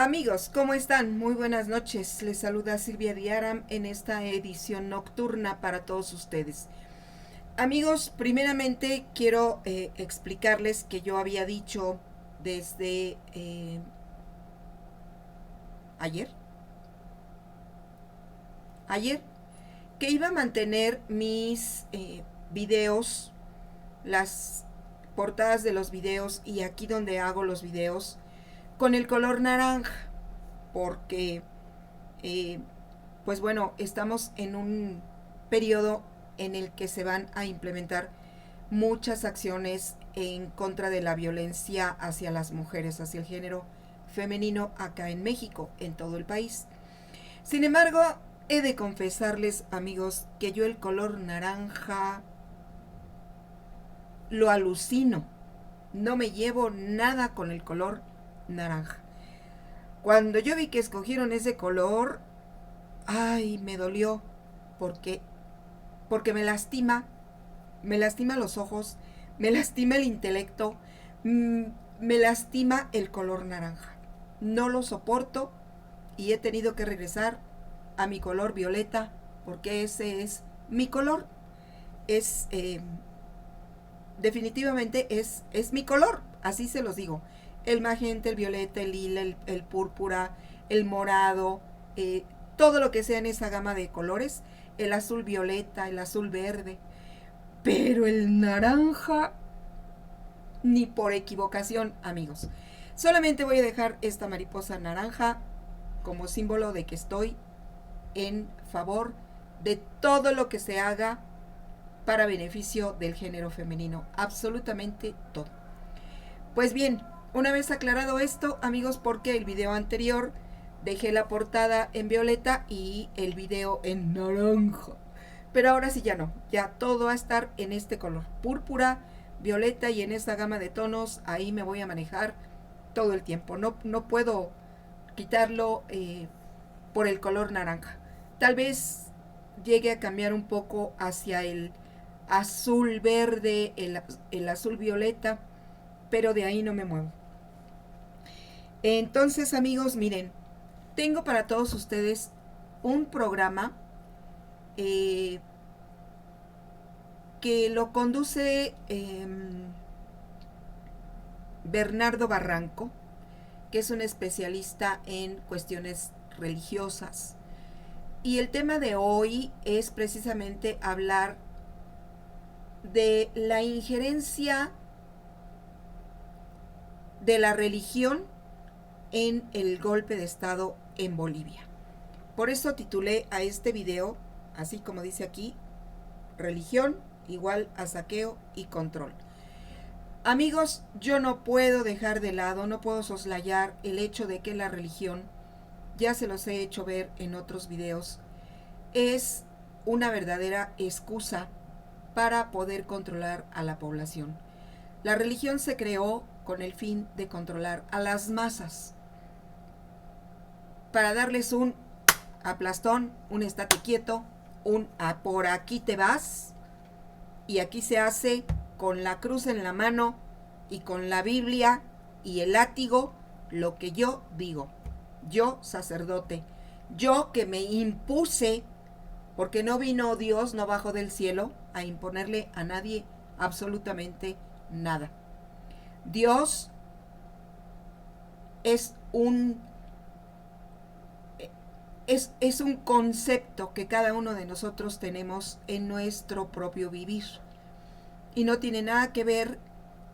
Amigos, ¿cómo están? Muy buenas noches. Les saluda Silvia Diaram en esta edición nocturna para todos ustedes. Amigos, primeramente quiero explicarles que yo había dicho desde ayer, ayer, que iba a mantener mis videos, las portadas de los videos y aquí donde hago los videos con el color naranja, porque pues bueno, estamos en un periodo en el que se van a implementar muchas acciones en contra de la violencia hacia las mujeres, hacia el género femenino acá en México, en todo el país. Sin embargo, he de confesarles, amigos, que yo el color naranja lo alucino. No me llevo nada con el color naranja. Cuando yo vi que escogieron ese color, ay, me dolió porque me lastima los ojos, me lastima el intelecto, me lastima el color naranja. No lo soporto y he tenido que regresar a mi color violeta porque ese es mi color. Es definitivamente es mi color, así se los digo. El magenta, el violeta, el lila, el púrpura, el morado, todo lo que sea en esa gama de colores, el azul violeta, el azul verde, pero el naranja ni por equivocación, amigos. Solamente voy a dejar esta mariposa naranja como símbolo de que estoy en favor de todo lo que se haga para beneficio del género femenino, absolutamente todo. Pues bien, una vez aclarado esto, amigos, porque el video anterior dejé la portada en violeta y el video en naranja. Pero ahora sí ya no, ya todo va a estar en este color, púrpura, violeta, y en esta gama de tonos ahí me voy a manejar todo el tiempo. No puedo quitarlo por el color naranja. Tal vez llegue a cambiar un poco hacia el azul verde, el azul violeta, pero de ahí no me muevo. Entonces, amigos, miren, tengo para todos ustedes un programa que lo conduce Bernardo Barranco, que es un especialista en cuestiones religiosas. Y el tema de hoy es precisamente hablar de la injerencia de la religión en el golpe de estado en Bolivia. Por eso titulé a este video, así como dice aquí, religión igual a saqueo y control. Amigos, yo no puedo dejar de lado, no puedo soslayar el hecho de que la religión, ya se los he hecho ver en otros videos, es una verdadera excusa para poder controlar a la población. La religión se creó con el fin de controlar a las masas, para darles un aplastón, un estate quieto, un por aquí te vas, y aquí se hace con la cruz en la mano y con la Biblia y el látigo lo que yo digo. Yo, sacerdote, yo que me impuse, porque no vino Dios, no bajó del cielo a imponerle a nadie absolutamente nada. Dios es un concepto que cada uno de nosotros tenemos en nuestro propio vivir. Y no tiene nada que ver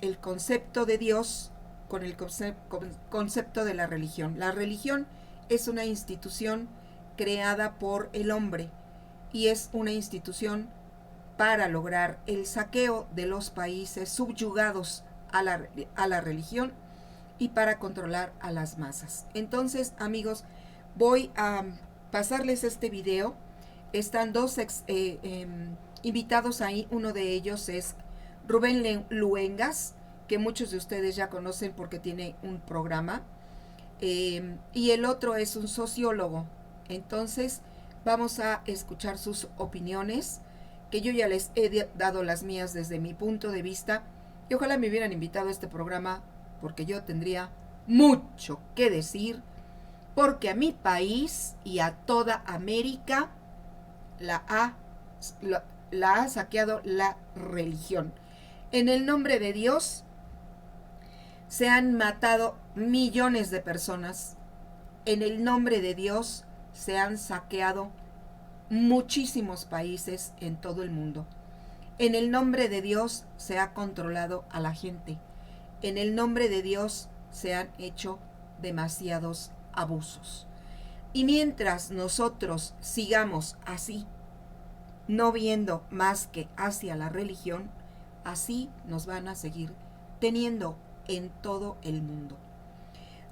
el concepto de Dios con el concepto de la religión. La religión es una institución creada por el hombre y es una institución para lograr el saqueo de los países subyugados a la religión y para controlar a las masas. Entonces, amigos, voy a pasarles este video. Están dos invitados ahí. Uno de ellos es Rubén Luengas, que muchos de ustedes ya conocen porque tiene un programa. Y el otro es un sociólogo. Entonces, vamos a escuchar sus opiniones, que yo ya les he dado las mías desde mi punto de vista. Y ojalá me hubieran invitado a este programa, porque yo tendría mucho que decir porque a mi país y a toda América la ha saqueado la religión. En el nombre de Dios se han matado millones de personas. En el nombre de Dios se han saqueado muchísimos países en todo el mundo. En el nombre de Dios se ha controlado a la gente. En el nombre de Dios se han hecho demasiados abusos. Y mientras nosotros sigamos así, no viendo más que hacia la religión, así nos van a seguir teniendo en todo el mundo.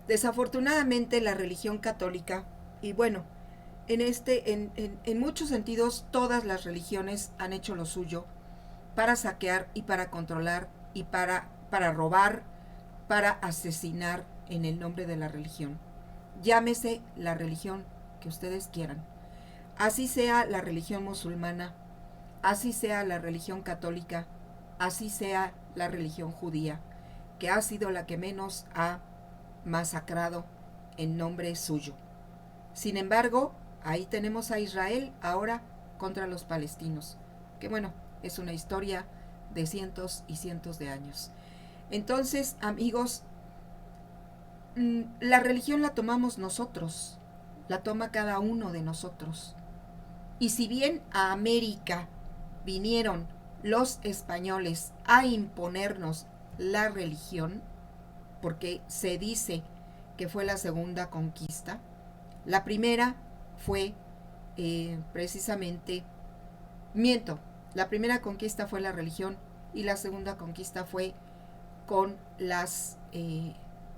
Desafortunadamente la religión católica, y bueno, en muchos sentidos todas las religiones han hecho lo suyo para saquear y para controlar y para robar, para asesinar en el nombre de la religión. Llámese la religión que ustedes quieran. Así sea la religión musulmana, así sea la religión católica, así sea la religión judía, que ha sido la que menos ha masacrado en nombre suyo. Sin embargo, ahí tenemos a Israel ahora contra los palestinos, que bueno, es una historia de cientos y cientos de años. Entonces, amigos, la religión la tomamos nosotros, la toma cada uno de nosotros. Y si bien a América vinieron los españoles a imponernos la religión, porque se dice que fue la segunda conquista, la primera fue la primera conquista fue la religión y la segunda conquista fue con las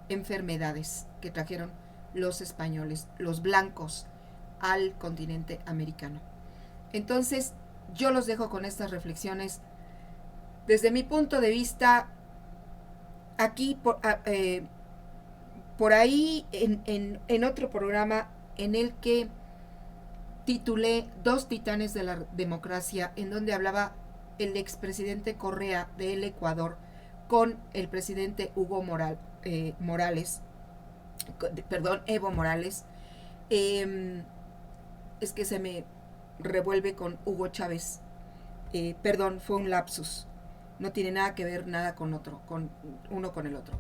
enfermedades que trajeron los españoles, los blancos, al continente americano. Entonces, yo los dejo con estas reflexiones. Desde mi punto de vista, aquí por ahí en otro programa en el que titulé Dos titanes de la democracia, en donde hablaba el expresidente Correa del Ecuador con el presidente Evo Morales. Es que se me revuelve con Hugo Chávez. Fue un lapsus. No tiene nada que ver nada con uno con el otro.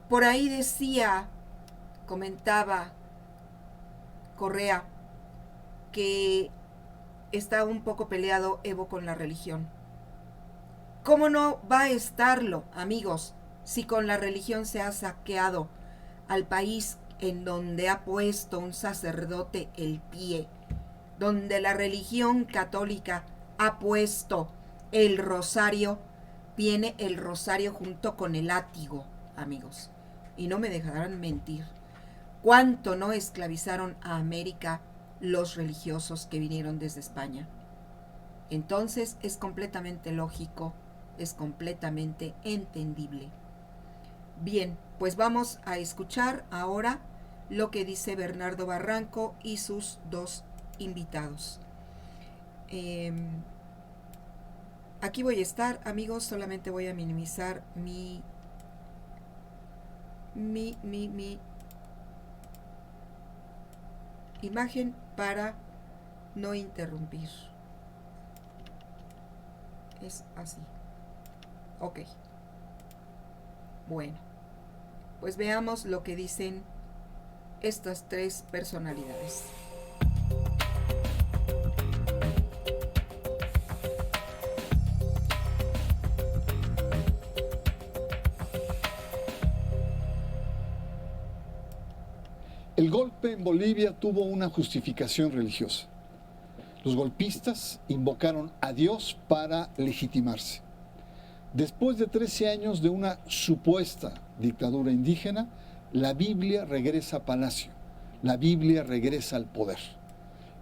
Por ahí comentaba Correa que está un poco peleado Evo con la religión. ¿Cómo no va a estarlo, amigos, si con la religión se ha saqueado al país en donde ha puesto un sacerdote el pie, donde la religión católica ha puesto el rosario? Viene el rosario junto con el látigo, amigos, y no me dejarán mentir. ¿Cuánto no esclavizaron a América los religiosos que vinieron desde España? Entonces es completamente lógico, es completamente entendible. Bien, pues vamos a escuchar ahora lo que dice Bernardo Barranco y sus dos invitados. Aquí voy a estar, amigos, solamente voy a minimizar mi imagen para no interrumpir. Es así. Ok. Bueno, pues veamos lo que dicen estas tres personalidades. El golpe en Bolivia tuvo una justificación religiosa. Los golpistas invocaron a Dios para legitimarse. Después de 13 años de una supuesta dictadura indígena, la Biblia regresa a palacio, la Biblia regresa al poder.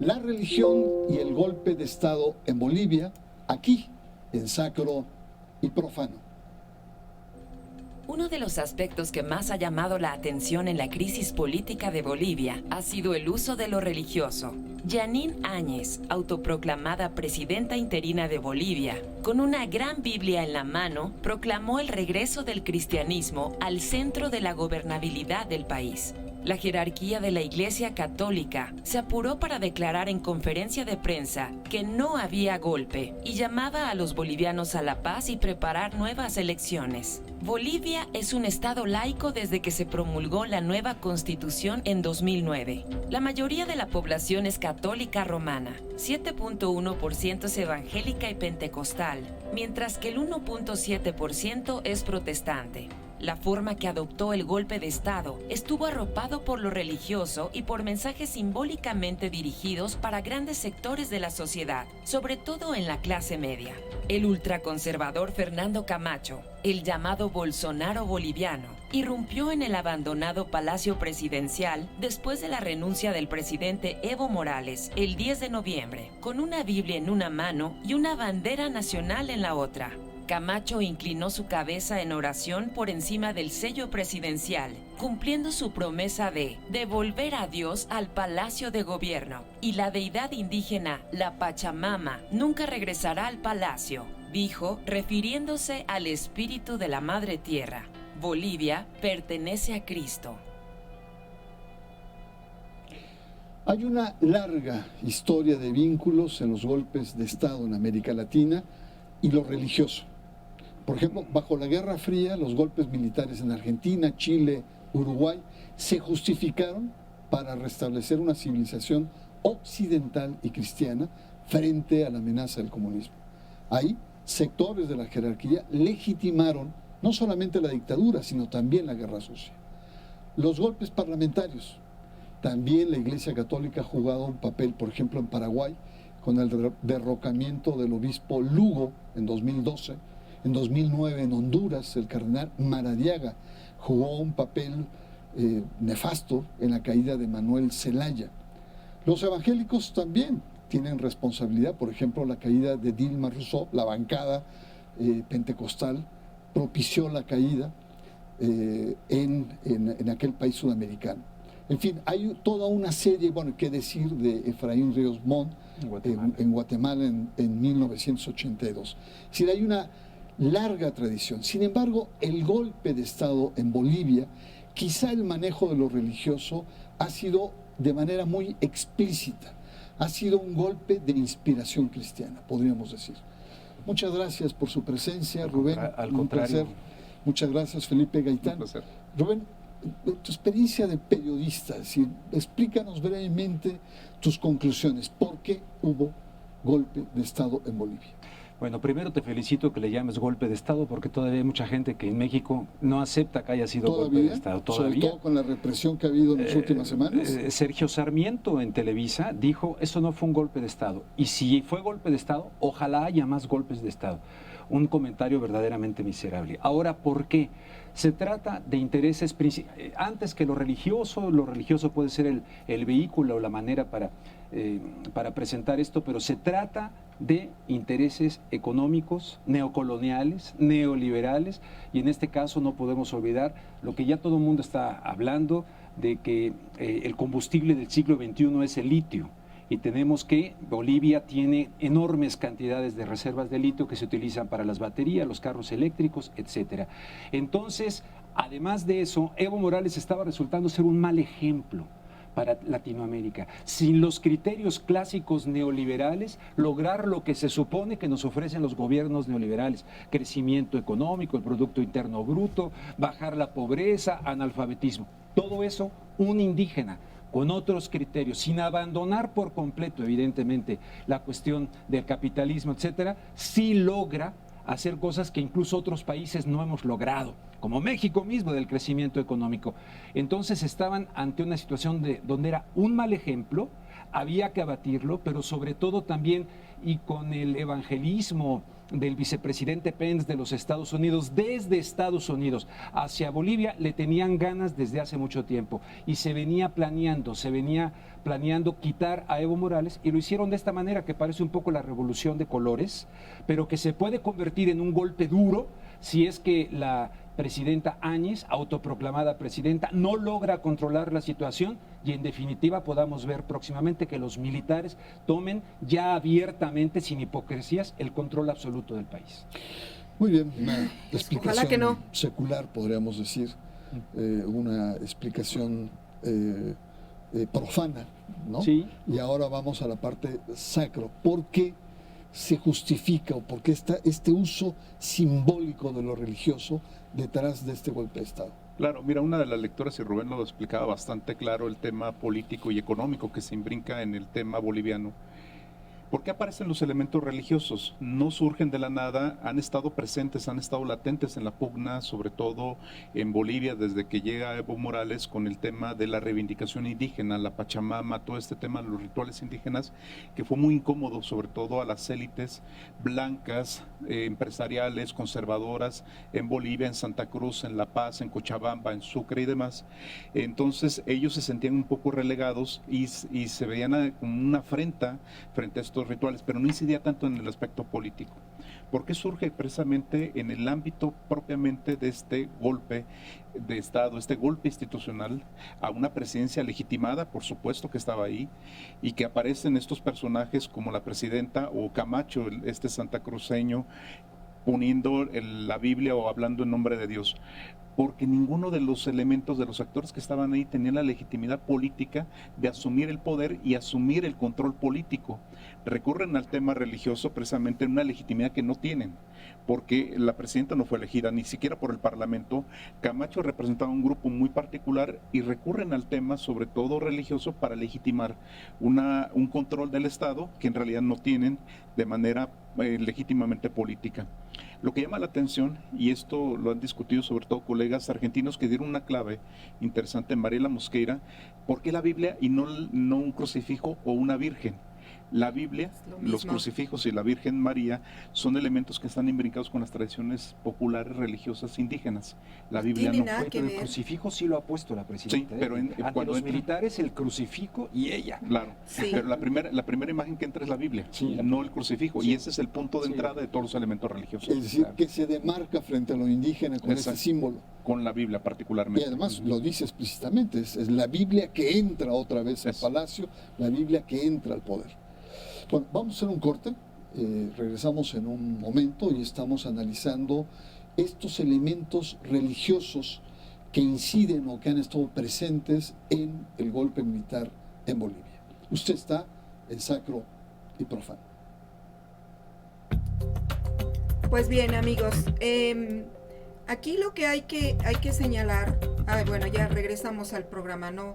La religión y el golpe de Estado en Bolivia, aquí, en sacro y profano. Uno de los aspectos que más ha llamado la atención en la crisis política de Bolivia ha sido el uso de lo religioso. Jeanine Áñez, autoproclamada presidenta interina de Bolivia, con una gran Biblia en la mano, proclamó el regreso del cristianismo al centro de la gobernabilidad del país. La jerarquía de la Iglesia Católica se apuró para declarar en conferencia de prensa que no había golpe y llamaba a los bolivianos a la paz y preparar nuevas elecciones. Bolivia es un estado laico desde que se promulgó la nueva Constitución en 2009. La mayoría de la población es católica romana, 7.1% es evangélica y pentecostal, mientras que el 1.7% es protestante. La forma que adoptó el golpe de Estado estuvo arropado por lo religioso y por mensajes simbólicamente dirigidos para grandes sectores de la sociedad, sobre todo en la clase media. El ultraconservador Fernando Camacho, el llamado Bolsonaro boliviano, irrumpió en el abandonado Palacio Presidencial después de la renuncia del presidente Evo Morales el 10 de noviembre, con una Biblia en una mano y una bandera nacional en la otra. Camacho inclinó su cabeza en oración por encima del sello presidencial, cumpliendo su promesa de devolver a Dios al Palacio de Gobierno. Y la deidad indígena, la Pachamama, nunca regresará al palacio, dijo, refiriéndose al espíritu de la Madre Tierra. Bolivia pertenece a Cristo. Hay una larga historia de vínculos en los golpes de Estado en América Latina y lo religioso. Por ejemplo, bajo la Guerra Fría, los golpes militares en Argentina, Chile, Uruguay, se justificaron para restablecer una civilización occidental y cristiana frente a la amenaza del comunismo. Ahí, sectores de la jerarquía legitimaron no solamente la dictadura, sino también la guerra sucia. Los golpes parlamentarios. También la Iglesia Católica ha jugado un papel, por ejemplo, en Paraguay, con el derrocamiento del obispo Lugo en 2012. En 2009 en Honduras, el cardenal Maradiaga jugó un papel nefasto en la caída de Manuel Zelaya. Los evangélicos también tienen responsabilidad, por ejemplo, la caída de Dilma Rousseff, la bancada pentecostal, propició la caída en aquel país sudamericano. En fin, hay toda una serie, bueno, qué decir de Efraín Ríos Montt en Guatemala en 1982. Es decir, hay una larga tradición. Sin embargo, el golpe de Estado en Bolivia, quizá el manejo de lo religioso ha sido de manera muy explícita. Ha sido un golpe de inspiración cristiana, podríamos decir. Muchas gracias por su presencia, Rubén. Un placer. Muchas gracias, Felipe Gaitán. Un placer. Rubén, tu experiencia de periodista, es decir, explícanos brevemente tus conclusiones. ¿Por qué hubo golpe de Estado en Bolivia? Bueno, primero te felicito que le llames golpe de Estado, porque todavía hay mucha gente que en México no acepta que haya sido golpe de Estado. Sobre todo con la represión que ha habido en las últimas semanas. Sergio Sarmiento en Televisa dijo, eso no fue un golpe de Estado. Y si fue golpe de Estado, ojalá haya más golpes de Estado. Un comentario verdaderamente miserable. Ahora, ¿por qué? Se trata de intereses, antes que lo religioso puede ser el vehículo o la manera para presentar esto, pero se trata de intereses económicos, neocoloniales, neoliberales, y en este caso no podemos olvidar lo que ya todo el mundo está hablando, de que el combustible del siglo XXI es el litio, y tenemos que Bolivia tiene enormes cantidades de reservas de litio que se utilizan para las baterías, los carros eléctricos, etcétera. Entonces, además de eso, Evo Morales estaba resultando ser un mal ejemplo para Latinoamérica. Sin los criterios clásicos neoliberales, lograr lo que se supone que nos ofrecen los gobiernos neoliberales: crecimiento económico, el Producto Interno Bruto, bajar la pobreza, analfabetismo. Todo eso, un indígena con otros criterios, sin abandonar por completo, evidentemente, la cuestión del capitalismo, etcétera, sí logra hacer cosas que incluso otros países no hemos logrado, como México mismo, del crecimiento económico. Entonces estaban ante una situación donde era un mal ejemplo, había que abatirlo, pero sobre todo también, y con el evangelismo del vicepresidente Pence de los Estados Unidos, desde Estados Unidos hacia Bolivia, le tenían ganas desde hace mucho tiempo, y se venía planeando quitar a Evo Morales, y lo hicieron de esta manera que parece un poco la revolución de colores, pero que se puede convertir en un golpe duro si es que la presidenta Áñez, autoproclamada presidenta, no logra controlar la situación, y en definitiva podamos ver próximamente que los militares tomen ya abiertamente, sin hipocresías, el control absoluto del país. Muy bien, una explicación Ojalá que no. secular, podríamos decir, una explicación profana, ¿no? Sí. Y ahora vamos a la parte sacro. ¿Por qué se justifica o por qué está este uso simbólico de lo religioso detrás de este golpe de Estado? Claro, mira, una de las lecturas, y Rubén lo explicaba bastante claro, el tema político y económico que se imbrinca en el tema boliviano. ¿Por qué aparecen los elementos religiosos? No surgen de la nada, han estado presentes, han estado latentes en la pugna, sobre todo en Bolivia, desde que llega Evo Morales con el tema de la reivindicación indígena, la Pachamama, todo este tema de los rituales indígenas, que fue muy incómodo, sobre todo a las élites blancas, empresariales, conservadoras, en Bolivia, en Santa Cruz, en La Paz, en Cochabamba, en Sucre y demás. Entonces ellos se sentían un poco relegados y se veían como una afrenta frente a estos rituales, pero no incidía tanto en el aspecto político. ¿Por qué surge precisamente en el ámbito propiamente de este golpe de Estado, este golpe institucional a una presidencia legitimada, por supuesto que estaba ahí, y que aparecen estos personajes como la presidenta o Camacho, este santacruceño, poniendo la Biblia o hablando en nombre de Dios? Porque ninguno de los elementos, de los actores que estaban ahí, tenían la legitimidad política de asumir el poder y asumir el control político. Recurren al tema religioso precisamente en una legitimidad que no tienen, porque la presidenta no fue elegida ni siquiera por el Parlamento. Camacho representaba un grupo muy particular y recurren al tema, sobre todo religioso, para legitimar un control del Estado que en realidad no tienen de manera legítimamente política. Lo que llama la atención, y esto lo han discutido sobre todo colegas argentinos que dieron una clave interesante, Mariela Mosqueira, ¿por qué la Biblia y no un crucifijo o una virgen? La Biblia, los crucifijos y la Virgen María son elementos que están imbrincados con las tradiciones populares religiosas indígenas. La Biblia no fue. Pero el crucifijo sí lo ha puesto la presidenta. Sí, pero ante los militares el crucifijo y ella. Claro, sí. Pero la primera imagen que entra es la Biblia, sí, no el crucifijo. Sí. Y ese es el punto de entrada de todos los elementos religiosos. Es decir, que se demarca frente a lo indígena con ese símbolo. Con la Biblia particularmente. Y además lo dice explícitamente, es la Biblia que entra otra vez al palacio, la Biblia que entra al poder. Bueno, vamos a hacer un corte, regresamos en un momento y estamos analizando estos elementos religiosos que inciden o que han estado presentes en el golpe militar en Bolivia. Usted está en Sacro y Profano. Pues bien, amigos, aquí lo que hay que señalar, bueno, ya regresamos al programa, no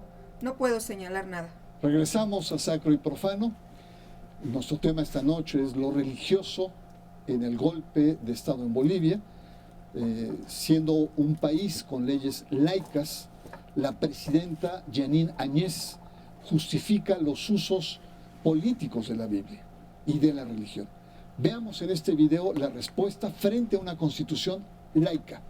puedo señalar nada. Regresamos a Sacro y Profano. Nuestro tema esta noche es lo religioso en el golpe de Estado en Bolivia. Siendo un país con leyes laicas, la presidenta Jeanine Áñez justifica los usos políticos de la Biblia y de la religión. Veamos en este video la respuesta frente a una constitución laica.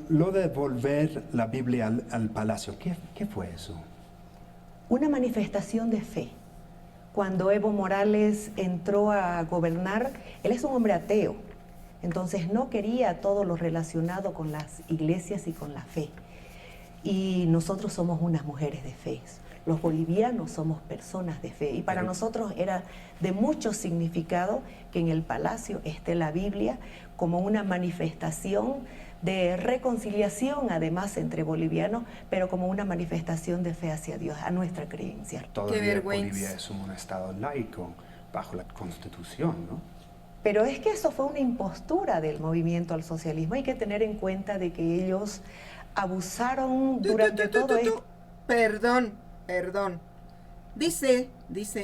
Lo de volver la Biblia al palacio, ¿qué fue eso? Una manifestación de fe. Cuando Evo Morales entró a gobernar, él es un hombre ateo, entonces no quería todo lo relacionado con las iglesias y con la fe. Y nosotros somos unas mujeres de fe. Los bolivianos somos personas de fe. Y para nosotros era de mucho significado que en el palacio esté la Biblia como una manifestación de reconciliación, además, entre bolivianos, pero como una manifestación de fe hacia Dios, a nuestra creencia. Todavía Bolivia es un estado laico, bajo la Constitución, ¿no? Pero es que eso fue una impostura del movimiento al socialismo. Hay que tener en cuenta de que ellos abusaron durante todo esto. Perdón. Dice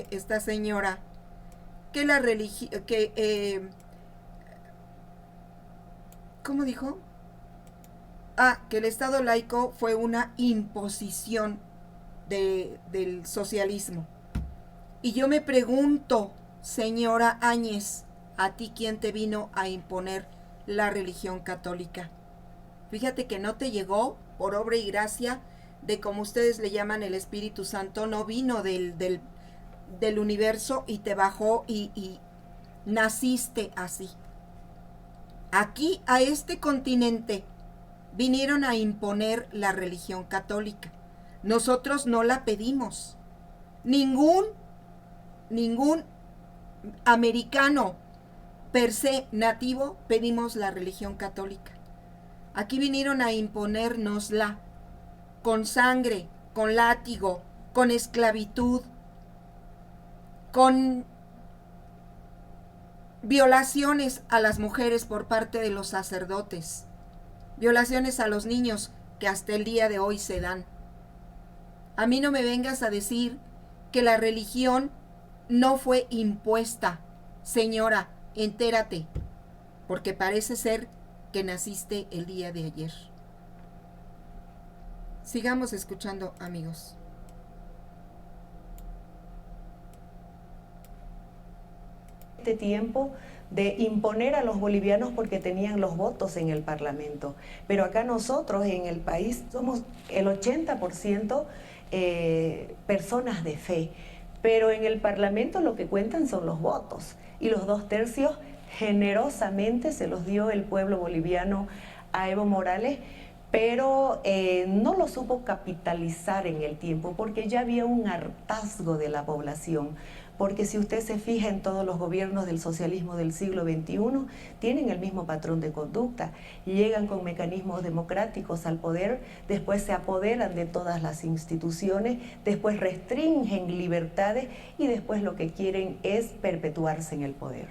esta señora que la religión, ¿cómo dijo? Que el Estado laico fue una imposición del socialismo. Y yo me pregunto, señora Áñez, ¿a ti quién te vino a imponer la religión católica? Fíjate que no te llegó por obra y gracia de, como ustedes le llaman, el Espíritu Santo, no vino del universo y te bajó y naciste así. Aquí, a este continente, vinieron a imponer la religión católica. Nosotros no la pedimos. Ningún americano per se nativo pedimos la religión católica. Aquí vinieron a imponérnosla con sangre, con látigo, con esclavitud, con violaciones a las mujeres por parte de los sacerdotes, violaciones a los niños que hasta el día de hoy se dan. A mí no me vengas a decir que la religión no fue impuesta. Señora, entérate, porque parece ser que naciste el día de ayer. Sigamos escuchando, amigos. Este tiempo de imponer a los bolivianos porque tenían los votos en el Parlamento. Pero acá nosotros en el país somos el 80% personas de fe. Pero en el Parlamento lo que cuentan son los votos. Y los 2/3 generosamente se los dio el pueblo boliviano a Evo Morales, pero no lo supo capitalizar en el tiempo porque ya había un hartazgo de la población. Porque si usted se fija en todos los gobiernos del socialismo del siglo XXI, tienen el mismo patrón de conducta, llegan con mecanismos democráticos al poder, después se apoderan de todas las instituciones, después restringen libertades y después lo que quieren es perpetuarse en el poder.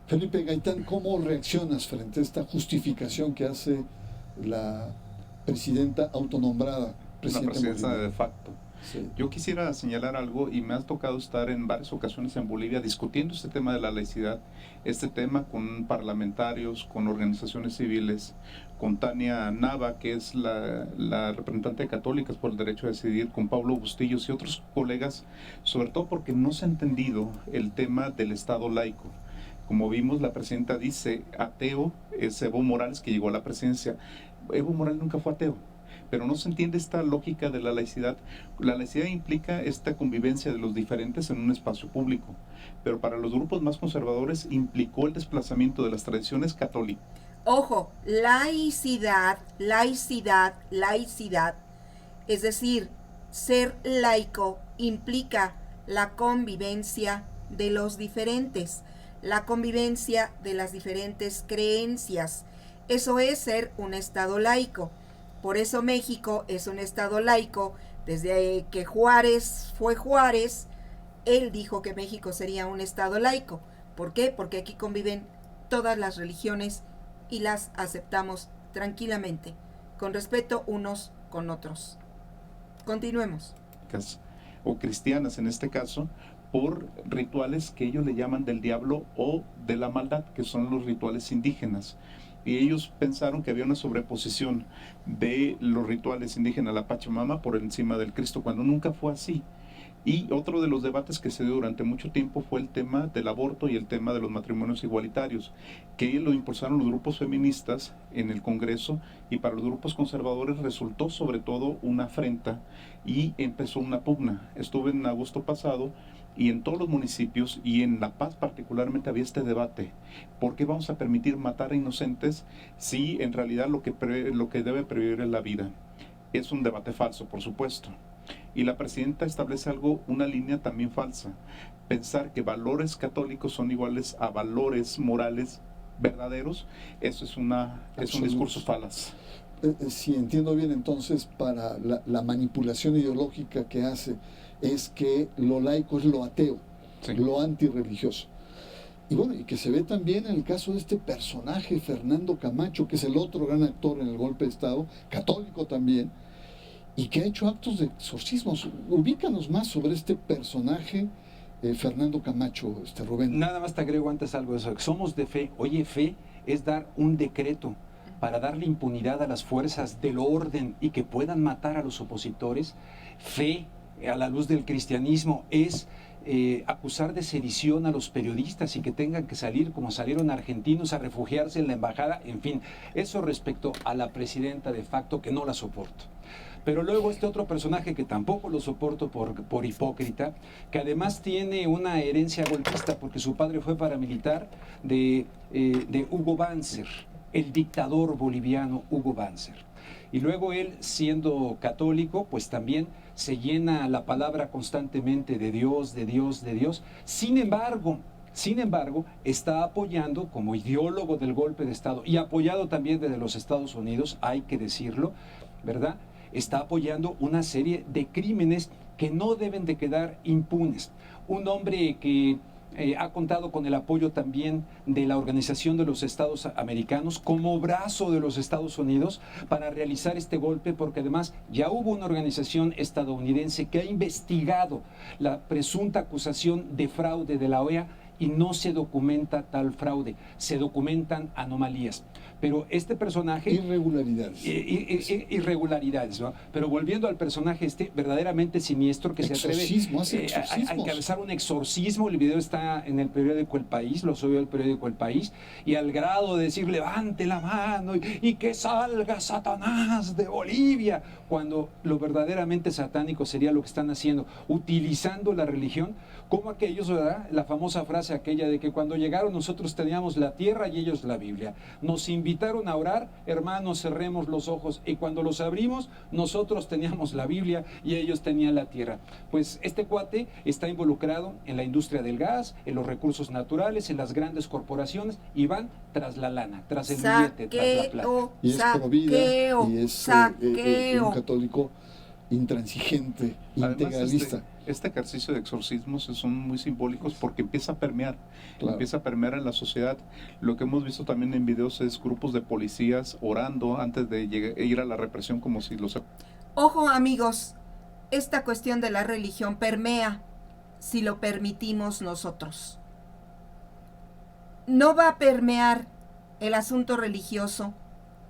Felipe Gaitán, ¿cómo reaccionas frente a esta justificación que hace la presidenta autonombrada? La presidencia de facto. Sí. Yo quisiera señalar algo, y me ha tocado estar en varias ocasiones en Bolivia discutiendo este tema de la laicidad, este tema con parlamentarios, con organizaciones civiles, con Tania Nava, que es la representante de Católicas por el Derecho a Decidir, con Pablo Bustillos y otros colegas, sobre todo porque no se ha entendido el tema del Estado laico. Como vimos, la presidenta dice, ateo es Evo Morales, que llegó a la presidencia. Evo Morales nunca fue ateo. Pero no se entiende esta lógica de la laicidad. La laicidad implica esta convivencia de los diferentes en un espacio público, pero para los grupos más conservadores implicó el desplazamiento de las tradiciones católicas. Ojo, laicidad, laicidad, laicidad, es decir, ser laico implica la convivencia de los diferentes, la convivencia de las diferentes creencias. Eso es ser un Estado laico. Por eso México es un Estado laico. Desde que Juárez fue Juárez, él dijo que México sería un Estado laico. ¿Por qué? Porque aquí conviven todas las religiones y las aceptamos tranquilamente, con respeto unos con otros. Continuemos. O cristianas en este caso, por rituales que ellos le llaman del diablo o de la maldad, que son los rituales indígenas. Y ellos pensaron que había una sobreposición de los rituales indígenas, la Pachamama, por encima del Cristo, cuando nunca fue así. Y otro de los debates que se dio durante mucho tiempo fue el tema del aborto y el tema de los matrimonios igualitarios, que lo impulsaron los grupos feministas en el Congreso, y para los grupos conservadores resultó sobre todo una afrenta y empezó una pugna. Estuve en agosto pasado y en todos los municipios y en La Paz particularmente había este debate. ¿Por qué vamos a permitir matar a inocentes si en realidad lo que debe previvir es la vida? Es un debate falso, por supuesto. Y la presidenta establece una línea también falsa. Pensar que valores católicos son iguales a valores morales verdaderos, eso es un discurso falaz. Si entiendo bien, entonces, para la manipulación ideológica que hace es que lo laico es lo ateo, sí, lo antirreligioso. Y bueno, y que se ve también en el caso de este personaje, Fernando Camacho, que es el otro gran actor en el golpe de Estado, católico también, y que ha hecho actos de exorcismos. Ubícanos más sobre este personaje, Fernando Camacho, Rubén. Nada más te agrego antes algo de eso. Somos de fe. Oye, fe es dar un decreto para darle impunidad a las fuerzas del orden y que puedan matar a los opositores. Fe, a la luz del cristianismo, es acusar de sedición a los periodistas y que tengan que salir como salieron argentinos a refugiarse en la embajada. En fin, eso respecto a la presidenta de facto, que no la soporto. Pero luego este otro personaje que tampoco lo soporto por hipócrita, que además tiene una herencia golpista porque su padre fue paramilitar de Hugo Banzer, el dictador boliviano Hugo Banzer. Y luego él, siendo católico, pues también se llena la palabra constantemente de Dios, de Dios, de Dios. Sin embargo, Sin embargo, está apoyando como ideólogo del golpe de Estado y apoyado también desde los Estados Unidos, hay que decirlo, ¿verdad? Está apoyando una serie de crímenes que no deben de quedar impunes. Un hombre que ha contado con el apoyo también de la Organización de los Estados Americanos como brazo de los Estados Unidos para realizar este golpe, porque además ya hubo una organización estadounidense que ha investigado la presunta acusación de fraude de la OEA y no se documenta tal fraude, se documentan anomalías. Pero este personaje... Irregularidades. Irregularidades, ¿no? Pero volviendo al personaje verdaderamente siniestro que Exorcismo, se hace atreve a exorcismos. encabezar un exorcismo, el video está en el periódico El País, lo subió el periódico El País, y al grado de decir levante la mano y que salga Satanás de Bolivia, cuando lo verdaderamente satánico sería lo que están haciendo, utilizando la religión, como aquellos, ¿verdad? La famosa frase aquella de que cuando llegaron nosotros teníamos la tierra y ellos la Biblia. Nos invitaron a orar, hermanos, cerremos los ojos, y cuando los abrimos, nosotros teníamos la Biblia y ellos tenían la tierra. Pues este cuate está involucrado en la industria del gas, en los recursos naturales, en las grandes corporaciones, y van tras la lana, tras el billete, tras la plata. Y es pro vida, y es un católico intransigente, Además, integralista. este ejercicio de exorcismos son muy simbólicos porque empieza a permear, Claro. empieza a permear en la sociedad. Lo que hemos visto también en videos es grupos de policías orando antes de ir a la represión como si los... Ojo, amigos, esta cuestión de la religión permea si lo permitimos nosotros. No va a permear el asunto religioso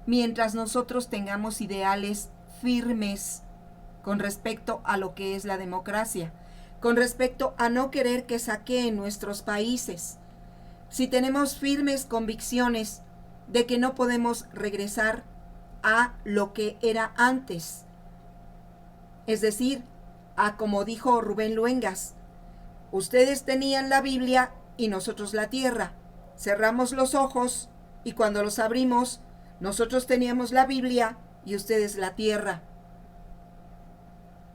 mientras nosotros tengamos ideales firmes con respecto a lo que es la democracia, con respecto a no querer que saqueen nuestros países. Si tenemos firmes convicciones de que no podemos regresar a lo que era antes, es decir, a como dijo Rubén Luengas, ustedes tenían la Biblia y nosotros la tierra, cerramos los ojos y cuando los abrimos, nosotros teníamos la Biblia y ustedes la tierra.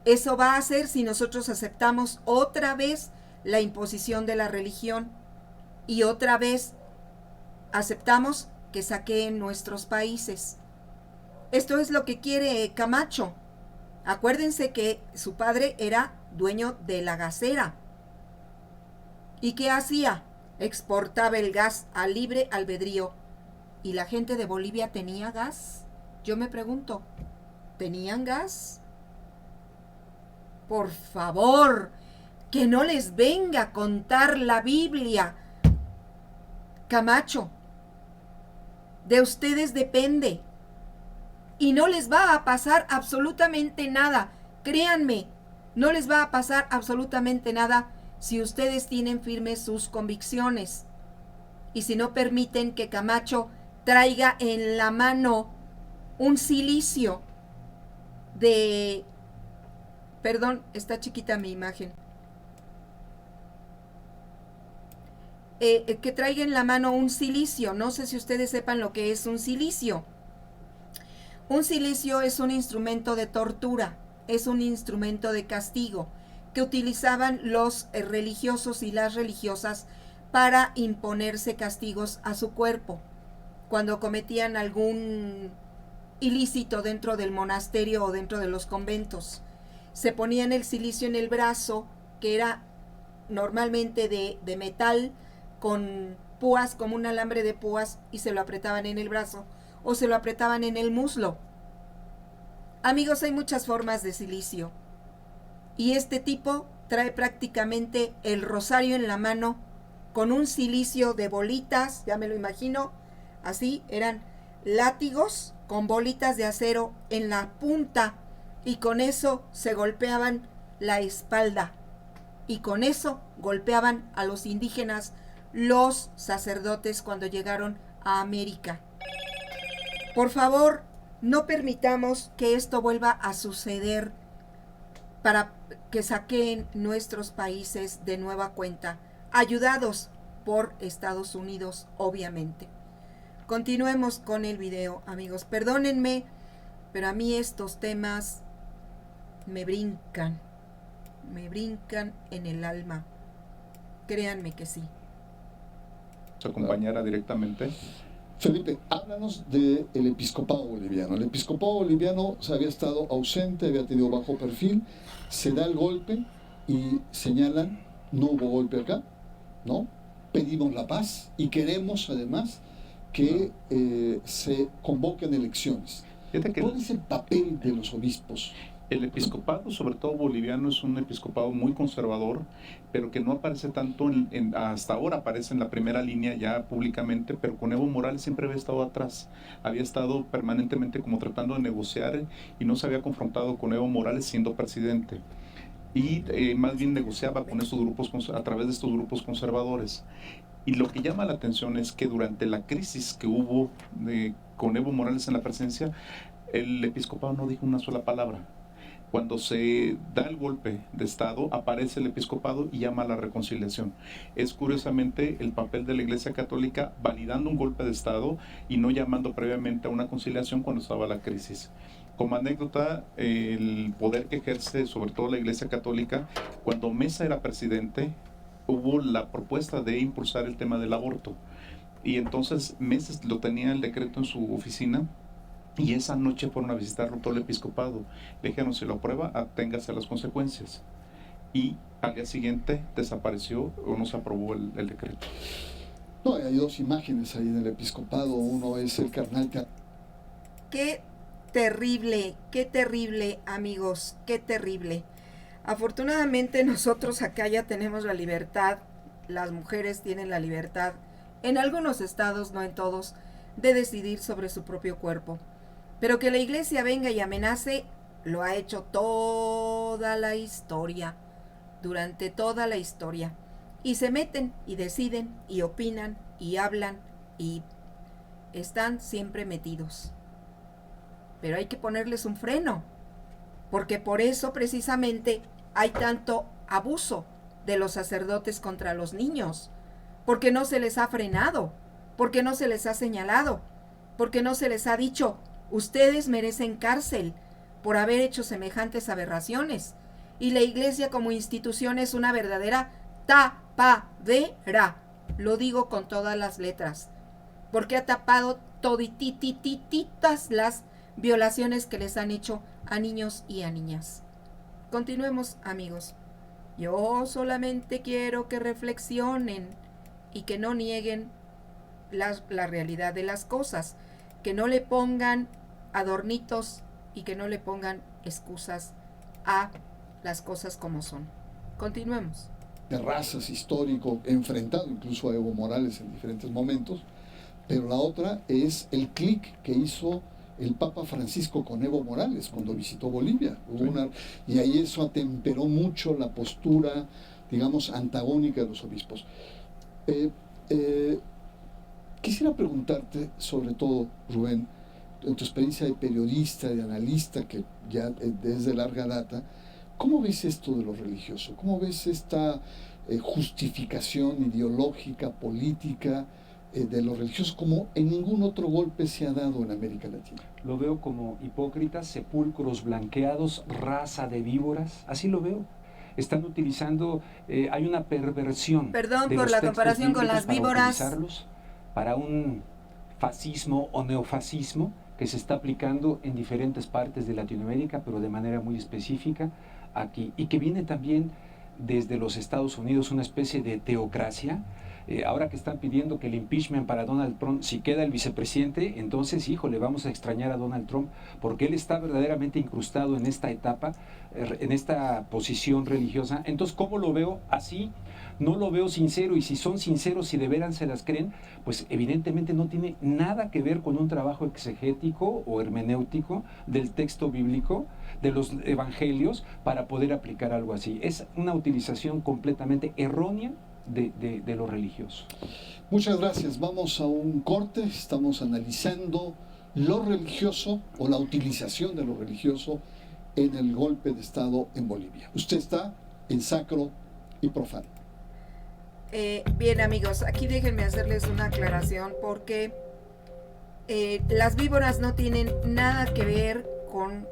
Eso va a ser si nosotros aceptamos otra vez la imposición de la religión y otra vez aceptamos que saqueen nuestros países. Esto es lo que quiere Camacho. Acuérdense que su padre era dueño de la gasera. ¿Y qué hacía? Exportaba el gas a libre albedrío. ¿Y la gente de Bolivia tenía gas? Yo me pregunto, ¿tenían gas? Por favor, que no les venga a contar la Biblia. Camacho, de ustedes depende. Y no les va a pasar absolutamente nada. Créanme, no les va a pasar absolutamente nada si ustedes tienen firmes sus convicciones. Y si no permiten que Camacho traiga en la mano un cilicio de... Perdón, está chiquita mi imagen. Que traiga en la mano un cilicio. No sé si ustedes sepan lo que es un cilicio. Un cilicio es un instrumento de tortura, es un instrumento de castigo que utilizaban los religiosos y las religiosas para imponerse castigos a su cuerpo cuando cometían algún ilícito dentro del monasterio o dentro de los conventos. Se ponían el cilicio en el brazo, que era normalmente de metal, con púas, como un alambre de púas, y se lo apretaban en el brazo o se lo apretaban en el muslo. Amigos, hay muchas formas de cilicio. Y este tipo trae prácticamente el rosario en la mano con un cilicio de bolitas, ya me lo imagino, así, eran látigos con bolitas de acero en la punta, y con eso se golpeaban la espalda, y con eso golpeaban a los indígenas, los sacerdotes, cuando llegaron a América. Por favor, no permitamos que esto vuelva a suceder para que saqueen nuestros países de nueva cuenta, ayudados por Estados Unidos, obviamente. Continuemos con el video, amigos. Perdónenme, pero a mí estos temas me brincan en el alma. Créanme que sí. se acompañara directamente. Felipe, háblanos del episcopado boliviano. El episcopado boliviano se había estado ausente, había tenido bajo perfil, se da el golpe y señalan, no hubo golpe acá, ¿no? Pedimos la paz y queremos además que se convoquen elecciones. ¿Cuál es el papel de los obispos? El episcopado, sobre todo boliviano, es un episcopado muy conservador, pero que no aparece tanto, hasta ahora aparece en la primera línea ya públicamente, pero con Evo Morales siempre había estado atrás. Había estado permanentemente como tratando de negociar y no se había confrontado con Evo Morales siendo presidente. Y más bien negociaba con estos grupos, a través de estos grupos conservadores. Y lo que llama la atención es que durante la crisis que hubo con Evo Morales en la presidencia, el episcopado no dijo una sola palabra. Cuando se da el golpe de Estado, aparece el episcopado y llama a la reconciliación. Es curiosamente el papel de la Iglesia Católica validando un golpe de Estado y no llamando previamente a una conciliación cuando estaba la crisis. Como anécdota, el poder que ejerce sobre todo la Iglesia Católica, cuando Mesa era presidente, hubo la propuesta de impulsar el tema del aborto. Y entonces Mesa lo tenía el decreto en su oficina. Y esa noche fueron a visitarlo todo el episcopado. Le dijeron, si lo aprueba, aténgase a las consecuencias. Y al día siguiente desapareció o no se aprobó el decreto. No, hay dos imágenes ahí del episcopado. Uno es el cardenal. Qué terrible, amigos, qué terrible. Afortunadamente nosotros acá ya tenemos la libertad, las mujeres tienen la libertad, en algunos estados, no en todos, de decidir sobre su propio cuerpo. Pero que la iglesia venga y amenace, lo ha hecho toda la historia, durante toda la historia. Y se meten y deciden y opinan y hablan y están siempre metidos. Pero hay que ponerles un freno, porque por eso precisamente hay tanto abuso de los sacerdotes contra los niños, porque no se les ha frenado, porque no se les ha señalado, porque no se les ha dicho, ustedes merecen cárcel por haber hecho semejantes aberraciones. Y la iglesia como institución es una verdadera tapadera. Lo digo con todas las letras. Porque ha tapado toditititas las violaciones que les han hecho a niños y a niñas. Continuemos, amigos. Yo solamente quiero que reflexionen y que no nieguen la realidad de las cosas. Que no le pongan adornitos y que no le pongan excusas a las cosas como son. Continuemos. De razas histórico, enfrentado incluso a Evo Morales en diferentes momentos, pero la otra es el clic que hizo el Papa Francisco con Evo Morales cuando visitó Bolivia. Y ahí eso atemperó mucho la postura, digamos, antagónica de los obispos. Quisiera preguntarte, sobre todo, Rubén, en tu experiencia de periodista, de analista, que ya desde larga data, ¿cómo ves esto de lo religioso? ¿Cómo ves esta justificación ideológica, política de lo religioso, como en ningún otro golpe se ha dado en América Latina? Lo veo como hipócritas, sepulcros blanqueados, raza de víboras, así lo veo. Están utilizando, hay una perversión. Perdón de por los la textos comparación con las bíblicos víboras. para utilizarlos para un fascismo o neofascismo que se está aplicando en diferentes partes de Latinoamérica, pero de manera muy específica aquí, y que viene también desde los Estados Unidos, una especie de teocracia. Ahora que están pidiendo que el impeachment para Donald Trump, si queda el vicepresidente, entonces, híjole, vamos a extrañar a Donald Trump, porque él está verdaderamente incrustado en esta etapa, en esta posición religiosa. Entonces, ¿cómo lo veo? Así, no lo veo sincero, y si son sinceros, si de veras se las creen, pues evidentemente no tiene nada que ver con un trabajo exegético o hermenéutico del texto bíblico, de los evangelios, para poder aplicar algo así. Es una utilización completamente errónea de lo religioso. Muchas gracias. Vamos a un corte. Estamos analizando lo religioso o la utilización de lo religioso en el golpe de Estado en Bolivia. Usted está en Sacro y Profano. Bien, amigos, aquí déjenme hacerles una aclaración porque las víboras no tienen nada que ver con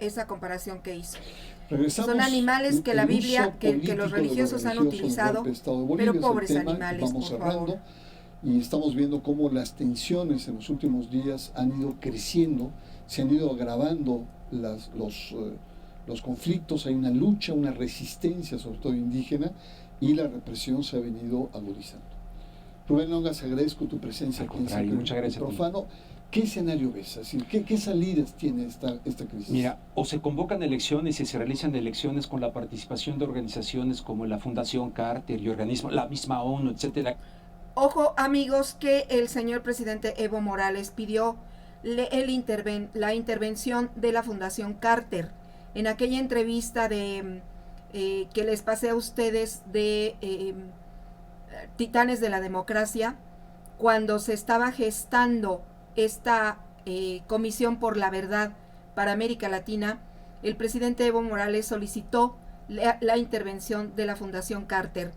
esa comparación que hizo. Regresamos. Son animales que la El Biblia, uso que político los de religiosos han utilizado, golpe de Estado de Bolivia pero es el pobres tema, y animales, vamos por cerrando. favor. Y estamos viendo cómo las tensiones en los últimos días han ido creciendo, se han ido agravando los conflictos, hay una lucha, una resistencia, sobre todo indígena, y la represión se ha venido agudizando. Rubén Longas, agradezco tu presencia aquí en Secreto muchas gracias a ti. Profano. ¿Qué escenario ves? Es decir, ¿qué salidas tiene esta crisis? Mira, o se convocan elecciones y se realizan elecciones con la participación de organizaciones como la Fundación Carter y organismos, la misma ONU, etcétera. Ojo, amigos, que el señor presidente Evo Morales pidió la intervención de la Fundación Carter. En aquella entrevista que les pasé a ustedes de Titanes de la Democracia, cuando se estaba gestando esta Comisión por la Verdad para América Latina, el presidente Evo Morales solicitó la intervención de la Fundación Carter,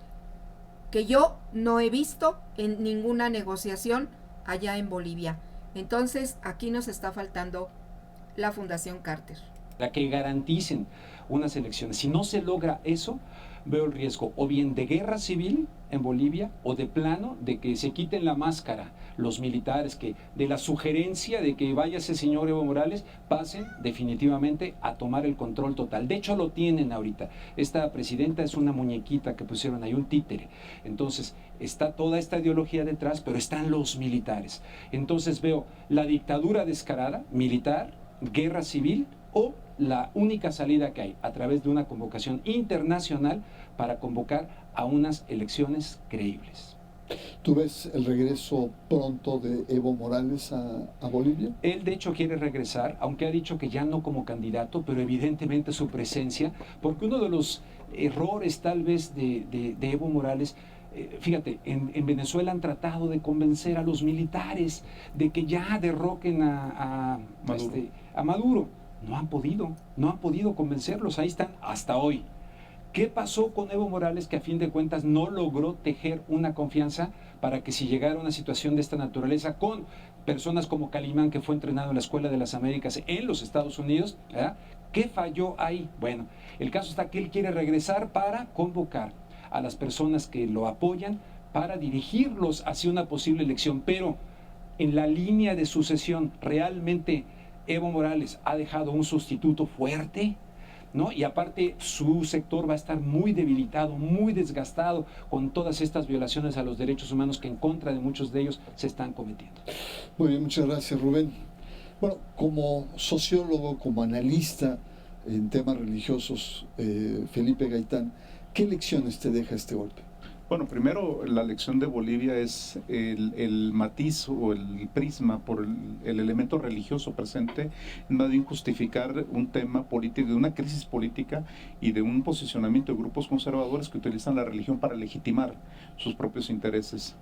que yo no he visto en ninguna negociación allá en Bolivia. Entonces, aquí nos está faltando la Fundación Carter. Para que garanticen unas elecciones. Si no se logra eso, veo el riesgo o bien de guerra civil en Bolivia o de plano de que se quiten la máscara los militares, que de la sugerencia de que vaya ese señor Evo Morales, pasen definitivamente a tomar el control total. De hecho lo tienen ahorita. Esta presidenta es una muñequita que pusieron ahí, un títere. Entonces está toda esta ideología detrás, pero están los militares. Entonces veo la dictadura descarada, militar, guerra civil, o la única salida que hay a través de una convocación internacional para convocar a unas elecciones creíbles. ¿Tú ves el regreso pronto de Evo Morales a Bolivia? Él de hecho quiere regresar, aunque ha dicho que ya no como candidato, pero evidentemente su presencia, porque uno de los errores tal vez de Evo Morales, fíjate, en Venezuela han tratado de convencer a los militares de que ya derroquen a Maduro. No han podido convencerlos, ahí están hasta hoy. ¿Qué pasó con Evo Morales, que a fin de cuentas no logró tejer una confianza para que si llegara una situación de esta naturaleza con personas como Calimán, que fue entrenado en la Escuela de las Américas en los Estados Unidos, ¿verdad? ¿Qué falló ahí? Bueno, el caso está que él quiere regresar para convocar a las personas que lo apoyan para dirigirlos hacia una posible elección, pero en la línea de sucesión, ¿realmente Evo Morales ha dejado un sustituto fuerte? ¿No? Y aparte su sector va a estar muy debilitado, muy desgastado con todas estas violaciones a los derechos humanos que en contra de muchos de ellos se están cometiendo. Muy bien, muchas gracias, Rubén. Bueno, como sociólogo, como analista en temas religiosos, Felipe Gaitán, ¿qué lecciones te deja este golpe? Bueno, primero la lección de Bolivia es el matiz o el prisma por el elemento religioso presente, más bien justificar un tema político, de una crisis política y de un posicionamiento de grupos conservadores que utilizan la religión para legitimar sus propios intereses.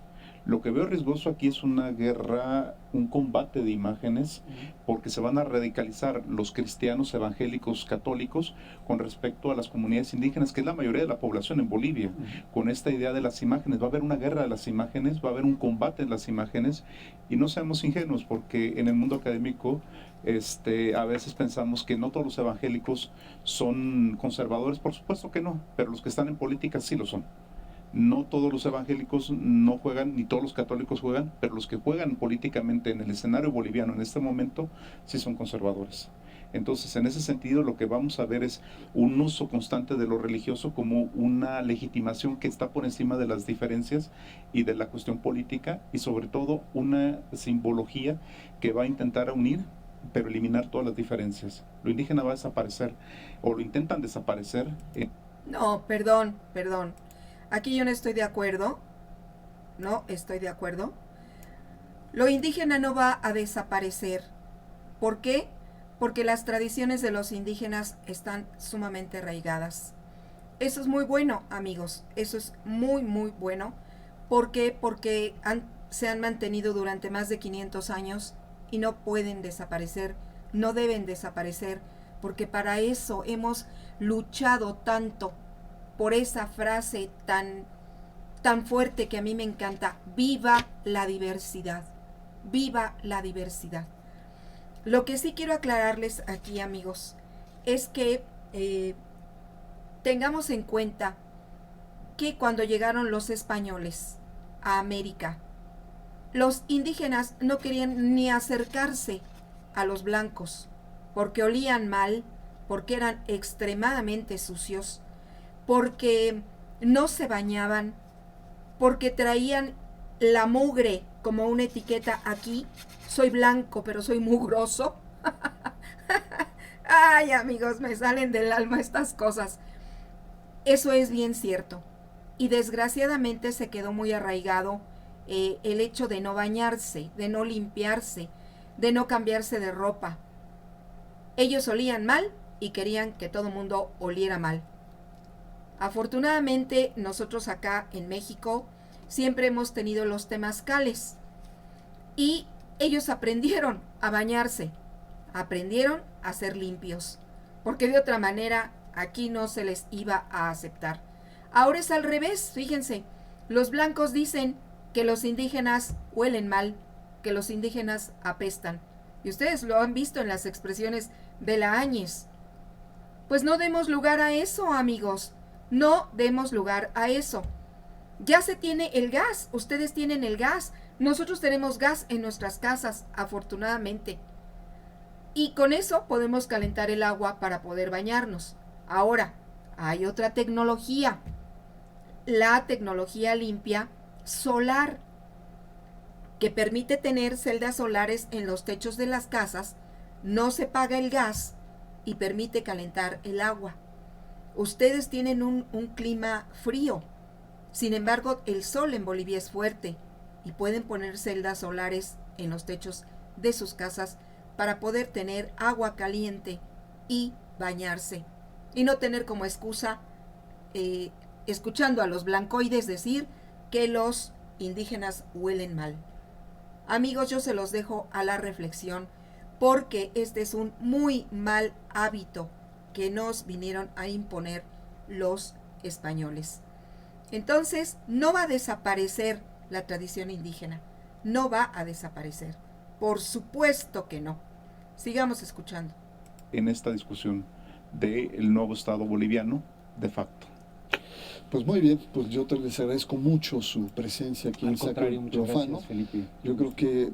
Lo que veo riesgoso aquí es una guerra, un combate de imágenes, porque se van a radicalizar los cristianos evangélicos católicos con respecto a las comunidades indígenas, que es la mayoría de la población en Bolivia. Con esta idea de las imágenes, va a haber una guerra de las imágenes, va a haber un combate de las imágenes, y no seamos ingenuos, porque en el mundo académico a veces pensamos que no todos los evangélicos son conservadores. Por supuesto que no, pero los que están en política sí lo son. No todos los evangélicos no juegan, ni todos los católicos juegan, pero los que juegan políticamente en el escenario boliviano en este momento sí son conservadores. Entonces, en ese sentido, lo que vamos a ver es un uso constante de lo religioso como una legitimación que está por encima de las diferencias y de la cuestión política, y sobre todo una simbología que va a intentar unir, pero eliminar todas las diferencias. Lo indígena va a desaparecer, o lo intentan desaparecer. No, perdón. Aquí yo no estoy de acuerdo. Lo indígena no va a desaparecer. ¿Por qué? Porque las tradiciones de los indígenas están sumamente arraigadas. Eso es muy bueno, amigos. Eso es muy, muy bueno. ¿Por qué? Porque se han mantenido durante más de 500 años y no pueden desaparecer, no deben desaparecer, porque para eso hemos luchado tanto. Por esa frase tan fuerte que a mí me encanta: viva la diversidad, viva la diversidad. Lo que sí quiero aclararles aquí, amigos, es que tengamos en cuenta que cuando llegaron los españoles a América, los indígenas no querían ni acercarse a los blancos, porque olían mal, porque eran extremadamente sucios, porque no se bañaban, porque traían la mugre como una etiqueta aquí. Soy blanco, pero soy mugroso. Ay, amigos, me salen del alma estas cosas. Eso es bien cierto. Y desgraciadamente se quedó muy arraigado el hecho de no bañarse, de no limpiarse, de no cambiarse de ropa. Ellos olían mal y querían que todo el mundo oliera mal. Afortunadamente, nosotros acá en México siempre hemos tenido los temazcales y ellos aprendieron a bañarse, aprendieron a ser limpios, porque de otra manera aquí no se les iba a aceptar. Ahora es al revés, fíjense, los blancos dicen que los indígenas huelen mal, que los indígenas apestan. Y ustedes lo han visto en las expresiones de la Áñez. Pues no demos lugar a eso, amigos. No demos lugar a eso. Ya se tiene el gas, ustedes tienen el gas. Nosotros tenemos gas en nuestras casas, afortunadamente. Y con eso podemos calentar el agua para poder bañarnos. Ahora, hay otra tecnología. La tecnología limpia solar, que permite tener celdas solares en los techos de las casas, no se paga el gas y permite calentar el agua. Ustedes tienen un clima frío, sin embargo el sol en Bolivia es fuerte y pueden poner celdas solares en los techos de sus casas para poder tener agua caliente y bañarse y no tener como excusa escuchando a los blancoides decir que los indígenas huelen mal. Amigos, yo se los dejo a la reflexión porque este es un muy mal hábito que nos vinieron a imponer los españoles. Entonces, no va a desaparecer la tradición indígena, no va a desaparecer. Por supuesto que no. Sigamos escuchando. En esta discusión del nuevo Estado boliviano, de facto. Pues muy bien, pues yo les agradezco mucho su presencia aquí en Sacro y Profano. Yo creo que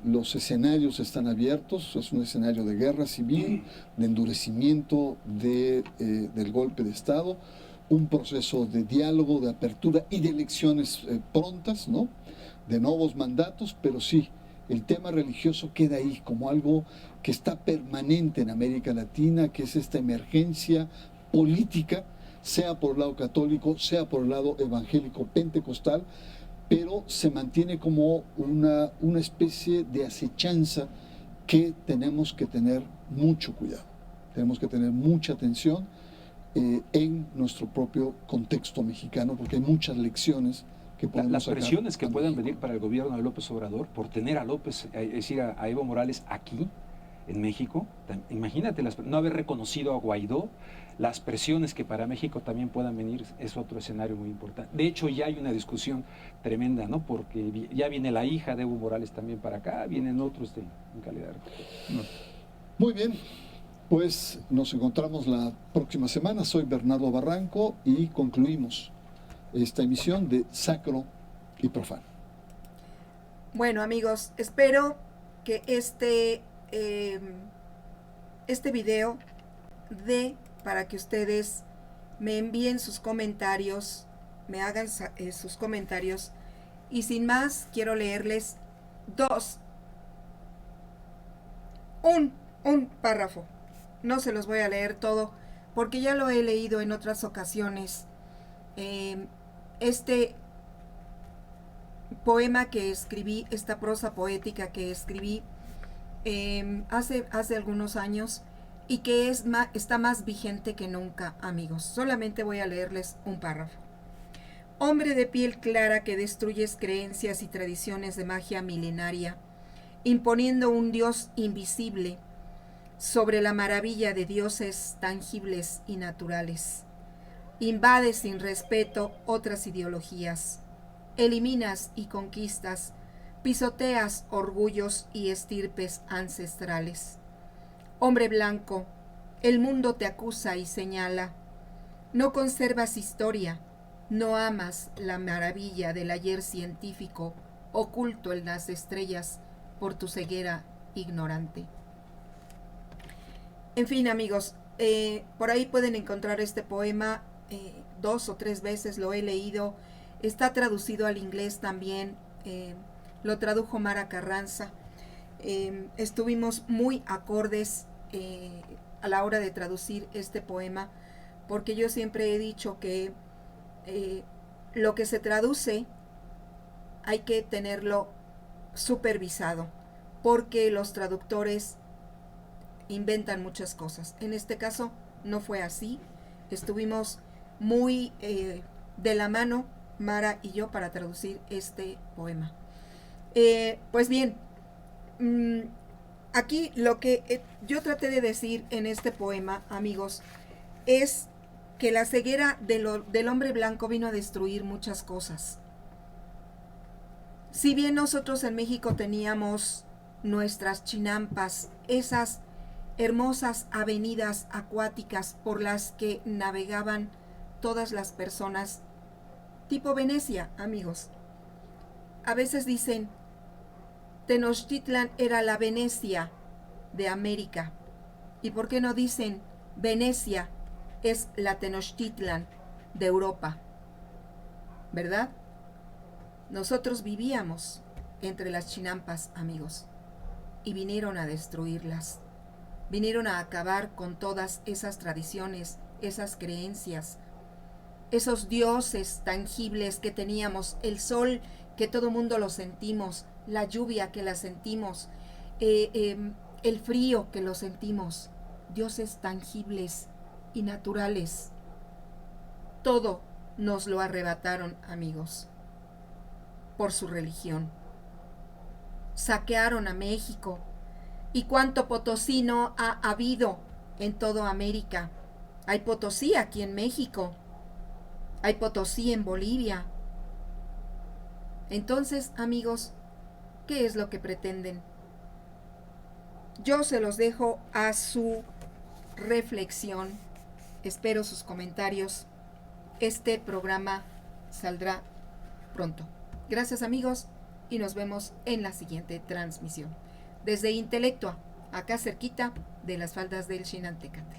los escenarios están abiertos, es un escenario de guerra civil, de endurecimiento del golpe de Estado, un proceso de diálogo, de apertura y de elecciones prontas, ¿no? De nuevos mandatos, pero sí, el tema religioso queda ahí como algo que está permanente en América Latina, que es esta emergencia política, sea por el lado católico, sea por el lado evangélico pentecostal, pero se mantiene como una especie de acechanza que tenemos que tener mucho cuidado, tenemos que tener mucha atención en nuestro propio contexto mexicano, porque hay muchas lecciones que podemos las sacar presiones que a puedan México. venir para el gobierno de López Obrador por tener a López, es decir, a Evo Morales aquí en México, imagínate no haber reconocido a Guaidó, las presiones que para México también puedan venir es otro escenario muy importante. De hecho, ya hay una discusión tremenda, ¿no? Porque ya viene la hija de Evo Morales también para acá, vienen otros en calidad de... Muy bien, pues nos encontramos la próxima semana. Soy Bernardo Barranco y concluimos esta emisión de Sacro y Profano. Bueno, amigos, espero que este video dé para que ustedes me envíen sus comentarios, me hagan sus comentarios, y sin más quiero leerles un párrafo. No se los voy a leer todo porque ya lo he leído en otras ocasiones. Este poema que escribí, esta prosa poética que escribí hace algunos años y que está más vigente que nunca, amigos. Solamente voy a leerles un párrafo. Hombre de piel clara que destruyes creencias y tradiciones de magia milenaria, imponiendo un Dios invisible sobre la maravilla de dioses tangibles y naturales. Invades sin respeto otras ideologías, eliminas y conquistas, pisoteas orgullos y estirpes ancestrales. Hombre blanco, El mundo te acusa y señala. No conservas historia, no amas la maravilla del ayer científico oculto en las estrellas por tu ceguera ignorante. En fin, amigos, por ahí pueden encontrar este poema, 2 o 3 veces lo he leído, está traducido al inglés también, lo tradujo Mara Carranza. Estuvimos muy acordes a la hora de traducir este poema, porque yo siempre he dicho que lo que se traduce hay que tenerlo supervisado, porque los traductores inventan muchas cosas. En este caso no fue así, estuvimos muy de la mano Mara y yo para traducir este poema. Pues bien, aquí lo que yo traté de decir en este poema, amigos, es que la ceguera del hombre blanco vino a destruir muchas cosas. Si bien nosotros en México teníamos nuestras chinampas, esas hermosas avenidas acuáticas por las que navegaban todas las personas, tipo Venecia, amigos. A veces dicen, Tenochtitlan era la Venecia de América. ¿Y por qué no dicen, Venecia es la Tenochtitlan de Europa? ¿Verdad? Nosotros vivíamos entre las chinampas, amigos, y vinieron a destruirlas. Vinieron a acabar con todas esas tradiciones, esas creencias, esos dioses tangibles que teníamos, el sol que todo mundo lo sentimos, la lluvia que la sentimos, el frío que lo sentimos, dioses tangibles y naturales. Todo nos lo arrebataron, amigos, por su religión. Saquearon a México. ¿Y cuánto potosino ha habido en toda América? Hay Potosí aquí en México. Hay Potosí en Bolivia. Entonces, amigos, ¿qué es lo que pretenden? Yo se los dejo a su reflexión. Espero sus comentarios. Este programa saldrá pronto. Gracias, amigos, y nos vemos en la siguiente transmisión. Desde Intelectua, acá cerquita de las faldas del Xinantecate.